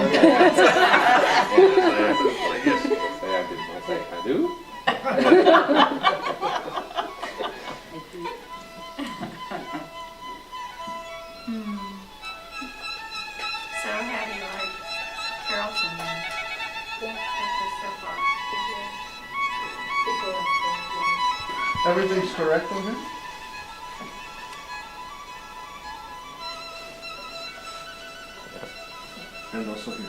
I do. So how do you like Carrollton then? So far? Everything's correct on here? And also here.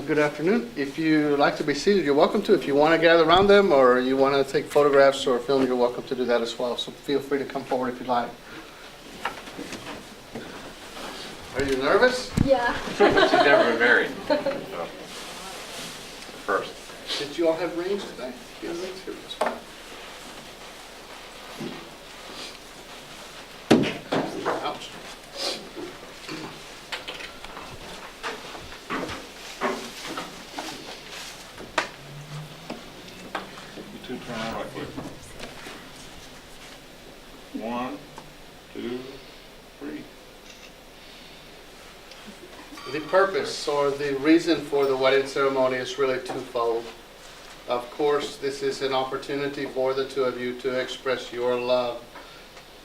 Good afternoon. If you like to be seated, you're welcome to. If you want to gather around them or you want to take photographs or film, you're welcome to do that as well. So feel free to come forward if you'd like. Are you nervous? Yeah. She's never been married. So, first. Did you all have rings today? Yeah, rings here. Ouch. You two turn around right quick. 1, 2, 3. The purpose or the reason for the wedding ceremony is really twofold. Of course, this is an opportunity for the two of you to express your love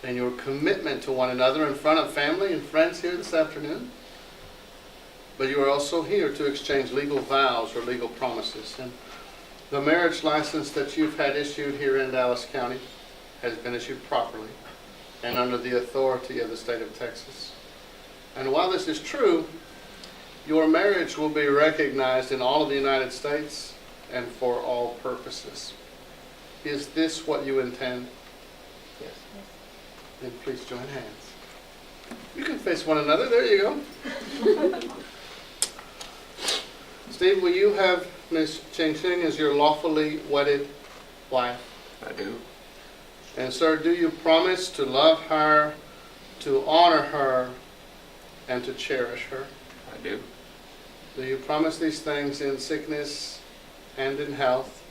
and your commitment to one another in front of family and friends here this afternoon. But you are also here to exchange legal vows or legal promises. And the marriage license that you've had issued here in Dallas County has been issued properly and under the authority of the state of Texas. And while this is true, your marriage will be recognized in all of the United States and for all purposes. Is this what you intend? Yes. Then please join hands. You can face one another. There you go. Steve, will you have Ms. Ching Ching as your lawfully wedded wife? I do. And sir, do you promise to love her, to honor her, and to cherish her? I do. Do you promise these things in sickness and in health?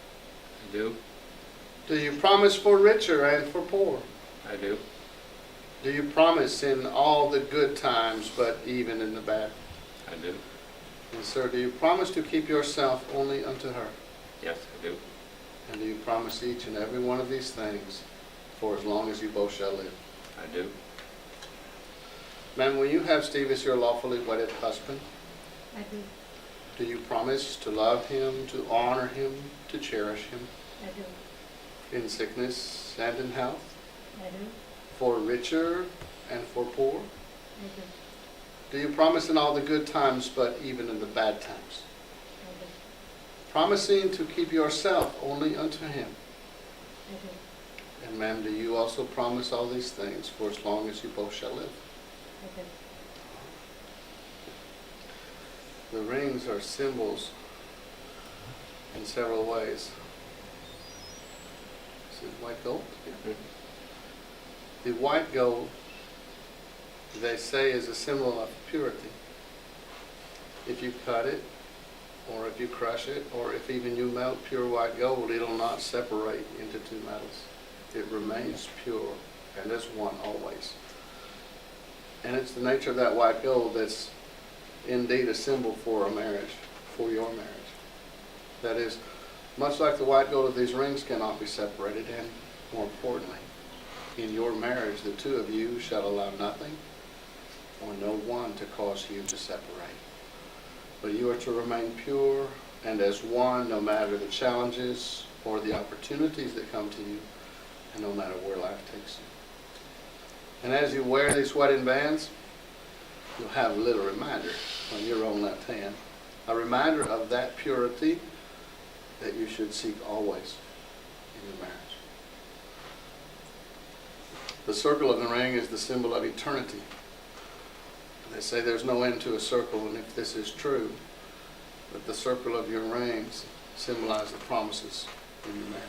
I do. Do you promise for richer and for poor? I do. Do you promise in all the good times, but even in the bad? I do. And sir, do you promise to keep yourself only unto her? Yes, I do. And do you promise each and every one of these things for as long as you both shall live? I do. Ma'am, will you have Steve as your lawfully wedded husband? I do. Do you promise to love him, to honor him, to cherish him I do. in sickness and in health, I do. for richer and for poor? I do. Do you promise in all the good times, but even in the bad times? I do. Promising to keep yourself only unto him. I do. And ma'am, do you also promise all these things for as long as you both shall live? I do. The rings are symbols in several ways. Is it white gold? Yeah. The white gold, they say, is a symbol of purity. If you cut it, or if you crush it, or if even you melt pure white gold, it'll not separate into two metals. It remains pure and as one always. And it's the nature of that white gold that's indeed a symbol for a marriage, for your marriage. That is, much like the white gold of these rings cannot be separated, and more importantly, in your marriage, the two of you shall allow nothing or no one to cause you to separate. But you are to remain pure and as one, no matter the challenges or the opportunities that come to you, and no matter where life takes you. And as you wear these wedding bands, you'll have a little reminder on your own left hand, a reminder of that purity that you should seek always in your marriage. The circle of the ring is the symbol of eternity. They say there's no end to a circle, and if this is true, that the circle of your rings symbolize the promises in your marriage.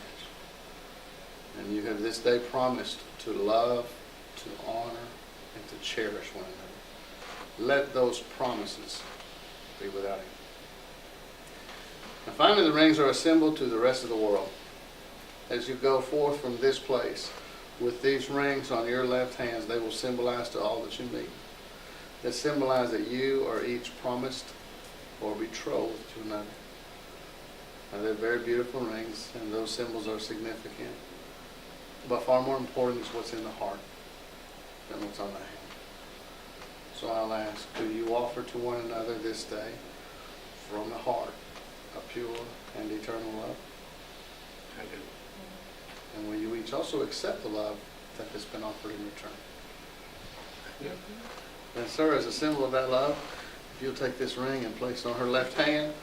And you have this day promised to love, to honor, and to cherish one another. Let those promises be without end. And finally, the rings are a symbol to the rest of the world. As you go forth from this place, With these rings on your left hands, they will symbolize to all that you meet. They symbolize that you are each promised or betrothed to another. Now, they're very beautiful rings, and those symbols are significant. But far more important is what's in the heart than what's on the hand. So I'll ask, do you offer to one another this day from the heart a pure and eternal love? I do. And will you each also accept the love that has been offered in return? I do. Then, sir, as a symbol of that love, if you'll take this ring and place it on her left hand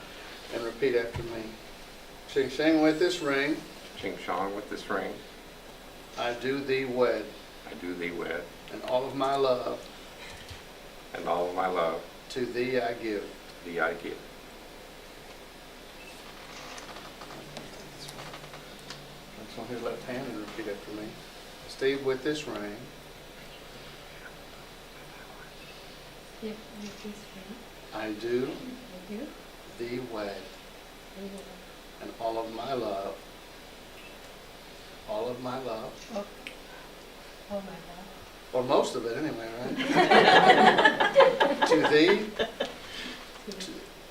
and repeat after me. Ching Shing with this ring, Ching Shong with this ring, I do thee wed, I do thee wed, and all of my love and all of my love to thee I give. to thee I give. Place on his left hand and repeat after me. Steve, with this ring, If with this ring, I do I do, thee wed, we will, and all of my love, oh, my love, or most of it anyway, right? To thee,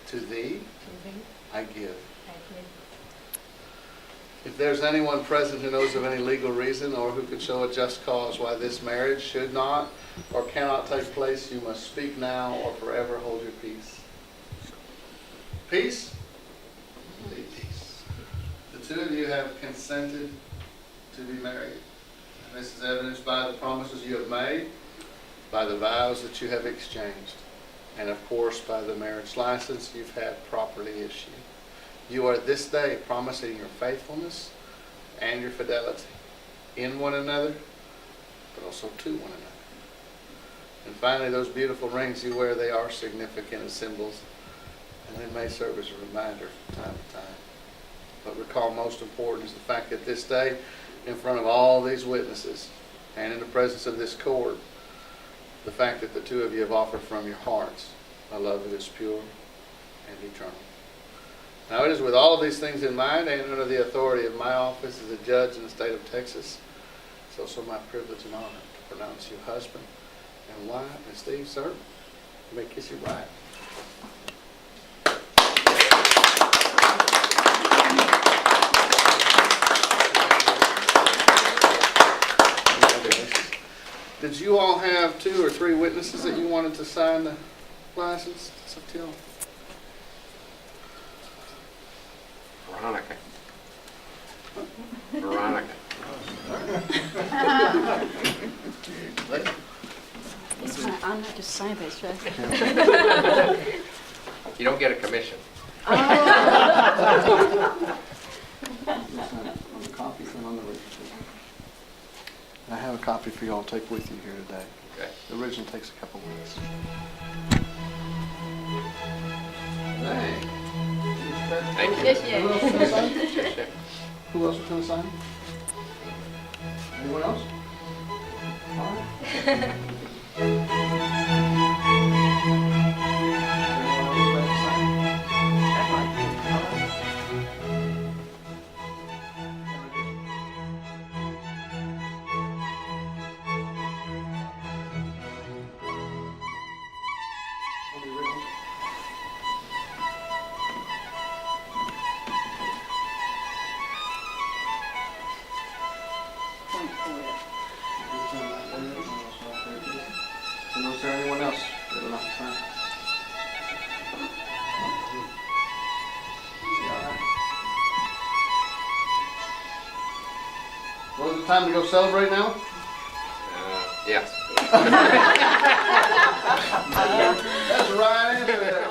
to thee, I give. I give. If there's anyone present who knows of any legal reason or who could show a just cause why this marriage should not or cannot take place, you must speak now or forever hold your peace. Peace? Peace. The two of you have consented to be married. And this is evidenced by the promises you have made, by the vows that you have exchanged, and of course by the marriage license you've had properly issued. You are this day promising your faithfulness and your fidelity in one another, but also to one another. And finally, those beautiful rings you wear, they are significant as symbols, and they may serve as a reminder from time to time. But recall, most important is the fact that this day, in front of all these witnesses and in the presence of this court, the fact that the two of you have offered from your hearts a love that is pure and eternal. Now, it is with all of these things in mind and under the authority of my office as a judge in the state of Texas, it's also my privilege and honor to pronounce you husband and wife. And Steve, sir, you may kiss your bride. Did you all have 2 or 3 witnesses that you wanted to sign the license? It's up to y'all. Veronica. Veronica. I'm not just saying this, right? You don't get a commission. Copy on the original. I have a copy for y'all to take with you here today. Okay. The original takes a couple minutes. Thank you. Yes, yeah. Who else was going to sign? Yes, yeah. Who else was going to sign? Anyone else? All right. Anyone else like to sign? On the original? And was there anyone else that would like to sign? Well, is it time to go celebrate now? Yes. That's the right answer there.